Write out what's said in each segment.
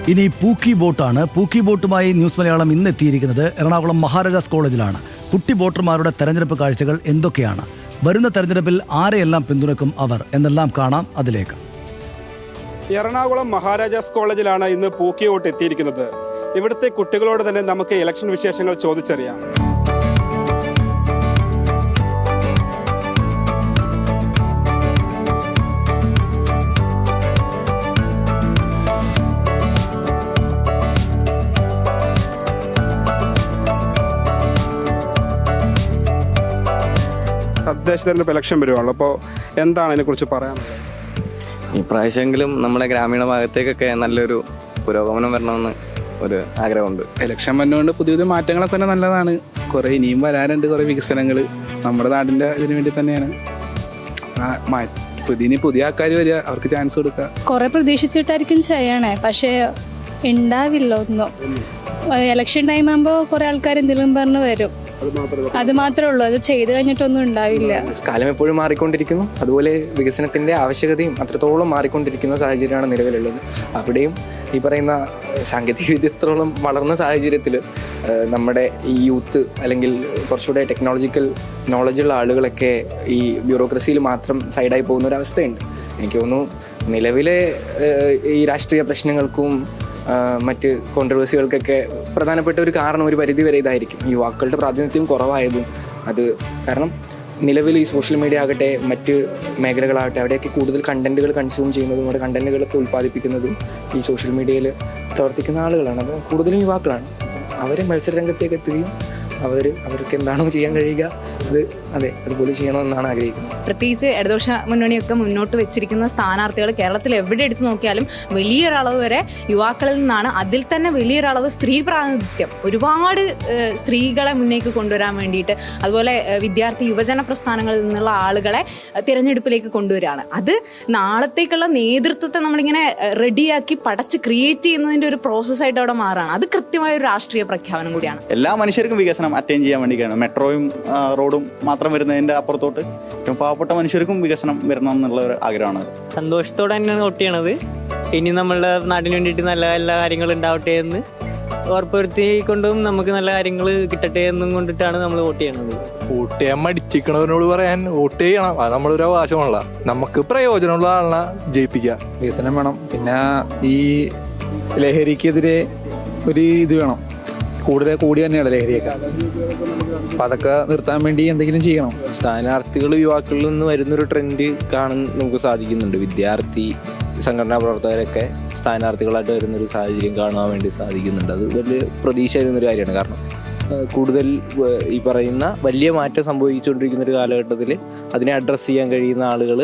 ഇനി പൂക്കി ബോട്ടാണ്. പൂക്കി ബോട്ടുമായി ന്യൂസ് മലയാളം ഇന്ന് എത്തിയിരിക്കുന്നത് എറണാകുളം മഹാരാജാസ് കോളേജിലാണ്. കുട്ടി ബോട്ടർമാരുടെ തെരഞ്ഞെടുപ്പ് കാഴ്ചകൾ എന്തൊക്കെയാണ്, വരുന്ന തെരഞ്ഞെടുപ്പിൽ ആരെയെല്ലാം പിന്തുണക്കും അവർ എന്നെല്ലാം കാണാം. അതിലേക്ക് എറണാകുളം മഹാരാജാസ് കോളേജിലാണ് ഇന്ന് പൂക്കി ബോട്ട് എത്തിയിരിക്കുന്നത്. ഇവിടുത്തെ കുട്ടികളോട് തന്നെ നമുക്ക് ഇലക്ഷൻ വിശേഷങ്ങൾ ചോദിച്ചറിയാം. തദ്ദേശ തെരഞ്ഞെടുപ്പ് ഇലക്ഷൻ വരുവാണല്ലോ, അപ്പോൾ എന്താണ് അതിനെക്കുറിച്ച് പറയാനുള്ളത്? ഇപ്രാവശ്യമെങ്കിലും നമ്മുടെ ഗ്രാമീണ ഭാഗത്തേക്കൊക്കെ നല്ലൊരു പുരോഗമനം വരണമെന്ന് ഒരു ആഗ്രഹമുണ്ട്. ഇലക്ഷൻ വന്നുകൊണ്ട് പുതിയ പുതിയ മാറ്റങ്ങളൊക്കെ തന്നെ നല്ലതാണ്. കുറേ ഇനിയും വരാനുണ്ട്, കുറേ വികസനങ്ങൾ നമ്മുടെ നാടിൻ്റെ ഇതിനു വേണ്ടി തന്നെയാണ്. പുതിയ ആൾക്കാർ വരിക, അവർക്ക് ചാൻസ് കൊടുക്കുക. കുറെ പ്രതീക്ഷിച്ചിട്ടായിരിക്കും ചെയ്യണേ, പക്ഷേ ഉണ്ടാവില്ല ഒന്നും. ഇലക്ഷൻ ടൈം ആകുമ്പോൾ കുറെ ആൾക്കാർ എന്തെങ്കിലും പറഞ്ഞ് വരും, അത് മാത്രമേ ഉള്ളൂ. അത് ചെയ്ത് കഴിഞ്ഞിട്ടൊന്നും ഉണ്ടാവില്ല. കാലം എപ്പോഴും മാറിക്കൊണ്ടിരിക്കുന്നു, അതുപോലെ വികസനത്തിന്റെ ആവശ്യകതയും അത്രത്തോളം മാറിക്കൊണ്ടിരിക്കുന്ന സാഹചര്യമാണ് നിലവിലുള്ളത്. അവിടെയും ഈ പറയുന്ന സാങ്കേതിക വിദ്യത്തോളം വളർന്ന സാഹചര്യത്തിൽ നമ്മുടെ ഈ യൂത്ത് അല്ലെങ്കിൽ കുറച്ചുകൂടെ ടെക്നോളജിക്കൽ നോളജുള്ള ആളുകളൊക്കെ ഈ ബ്യൂറോക്രസിയിൽ മാത്രം സൈഡായി പോകുന്ന ഒരു അവസ്ഥയുണ്ട്. എനിക്ക് തോന്നുന്നു നിലവിലെ ഈ രാഷ്ട്രീയ പ്രശ്നങ്ങൾക്കും മറ്റ് കോൺട്രവേഴ്സികൾക്കൊക്കെ പ്രധാനപ്പെട്ട ഒരു കാരണം ഒരു പരിധി വരെ ഇതായിരിക്കും, യുവാക്കളുടെ പ്രാതിനിധ്യം കുറവായതും. അത് കാരണം നിലവിൽ ഈ സോഷ്യൽ മീഡിയ ആകട്ടെ മറ്റ് മേഖലകളാകട്ടെ അവിടെയൊക്കെ കൂടുതൽ കണ്ടന്റുകൾ കൺസ്യൂം ചെയ്യുന്നതും അവിടെ കണ്ടന്റുകളൊക്കെ ഉൽപ്പാദിപ്പിക്കുന്നതും ഈ സോഷ്യൽ മീഡിയയിൽ പ്രവർത്തിക്കുന്ന ആളുകളാണ്. അത് കൂടുതലും യുവാക്കളാണ്. അവർ മത്സരരംഗത്തേക്ക് എത്തുകയും അവർക്ക് എന്താണോ ചെയ്യാൻ കഴിയുക അതുപോലെ ചെയ്യണമെന്നാണ് ആഗ്രഹിക്കുന്നത്. പ്രത്യേകിച്ച് ഇടതുപക്ഷ മുന്നണിയൊക്കെ മുന്നോട്ട് വെച്ചിരിക്കുന്ന സ്ഥാനാർത്ഥികൾ കേരളത്തിൽ എവിടെ എടുത്തു നോക്കിയാലും വലിയൊരളവ് വരെ യുവാക്കളിൽ നിന്നാണ്. അതിൽ തന്നെ വലിയൊരളവ് സ്ത്രീ പ്രാതിനിധ്യം, ഒരുപാട് സ്ത്രീകളെ മുന്നേക്ക് കൊണ്ടുവരാൻ വേണ്ടിയിട്ട്, അതുപോലെ വിദ്യാർത്ഥി യുവജന പ്രസ്ഥാനങ്ങളിൽ നിന്നുള്ള ആളുകളെ തിരഞ്ഞെടുപ്പിലേക്ക് കൊണ്ടുവരികയാണ്. അത് നാളത്തേക്കുള്ള നേതൃത്വത്തെ നമ്മളിങ്ങനെ റെഡിയാക്കി പടച്ച് ക്രിയേറ്റ് ചെയ്യുന്നതിൻ്റെ ഒരു പ്രോസസ്സായിട്ട് അവിടെ മാറുകയാണ്. അത് കൃത്യമായ ഒരു രാഷ്ട്രീയ പ്രഖ്യാപനം കൂടിയാണ്. എല്ലാ മനുഷ്യർക്കും വികസനം അറ്റൈൻ ചെയ്യാൻ വേണ്ടിയാണ്. മെട്രോയും റോഡും മാത്രം വരുന്നതിൻ്റെ അപ്പുറത്തോട്ട് പാവപ്പെട്ട മനുഷ്യർക്കും വികസനം വരണം എന്നുള്ള ഒരു ആഗ്രഹമാണ്. സന്തോഷത്തോടെ തന്നെയാണ് വോട്ട് ചെയ്യണത്. ഇനി നമ്മളുടെ നാടിന് വേണ്ടിയിട്ട് നല്ല നല്ല കാര്യങ്ങൾ ഉണ്ടാവട്ടെ എന്ന് ഉറപ്പുവരുത്തിക്കൊണ്ടും നമുക്ക് നല്ല കാര്യങ്ങൾ കിട്ടട്ടെ എന്നും കൊണ്ടിട്ടാണ് നമ്മൾ വോട്ട് ചെയ്യണത്. വോട്ട് ചെയ്യാൻ മടിച്ചിരിക്കണവരോട് പറയാൻ വോട്ട് ചെയ്യണം, അത് നമ്മളൊരു അവകാശമുള്ള, നമുക്ക് പ്രയോജനമുള്ള ആളിനെ ജയിപ്പിക്കുക. വികസനം വേണം. പിന്നെ ഈ ലഹരിക്കെതിരെ ഒരു ഇത് വേണം, കൂടി തന്നെയാണ് ലഹരിയൊക്കെ. അപ്പം അതൊക്കെ നിർത്താൻ വേണ്ടി എന്തെങ്കിലും ചെയ്യണം. സ്ഥാനാർത്ഥികൾ യുവാക്കളിൽ നിന്ന് വരുന്നൊരു ട്രെൻഡ് കാണാൻ നമുക്ക് സാധിക്കുന്നുണ്ട്. വിദ്യാർത്ഥി സംഘടനാ പ്രവർത്തകരൊക്കെ സ്ഥാനാർത്ഥികളായിട്ട് വരുന്നൊരു സാഹചര്യം കാണാൻ വേണ്ടി സാധിക്കുന്നുണ്ട്. അത് വലിയ പ്രതീക്ഷ തരുന്നൊരു കാര്യമാണ്. കാരണം കൂടുതൽ ഈ പറയുന്ന വലിയ മാറ്റം സംഭവിച്ചുകൊണ്ടിരിക്കുന്ന ഒരു കാലഘട്ടത്തിൽ അതിനെ അഡ്രസ്സ് ചെയ്യാൻ കഴിയുന്ന ആളുകൾ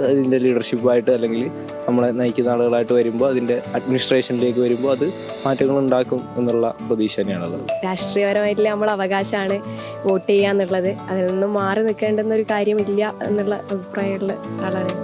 അതിൻ്റെ ലീഡർഷിപ്പായിട്ട് അല്ലെങ്കിൽ നമ്മളെ നയിക്കുന്ന ആളുകളായിട്ട് വരുമ്പോൾ, അതിൻ്റെ അഡ്മിനിസ്ട്രേഷനിലേക്ക് വരുമ്പോൾ അത് മാറ്റങ്ങൾ ഉണ്ടാക്കും എന്നുള്ള പ്രതീക്ഷ തന്നെയാണുള്ളത്. രാഷ്ട്രീയപരമായിട്ടുള്ള നമ്മൾ അവകാശമാണ് വോട്ട് ചെയ്യുക എന്നുള്ളത്. അതിൽ നിന്നും മാറി നിൽക്കേണ്ടുന്ന ഒരു കാര്യമില്ല എന്നുള്ള അഭിപ്രായമുള്ള ആളാണ്.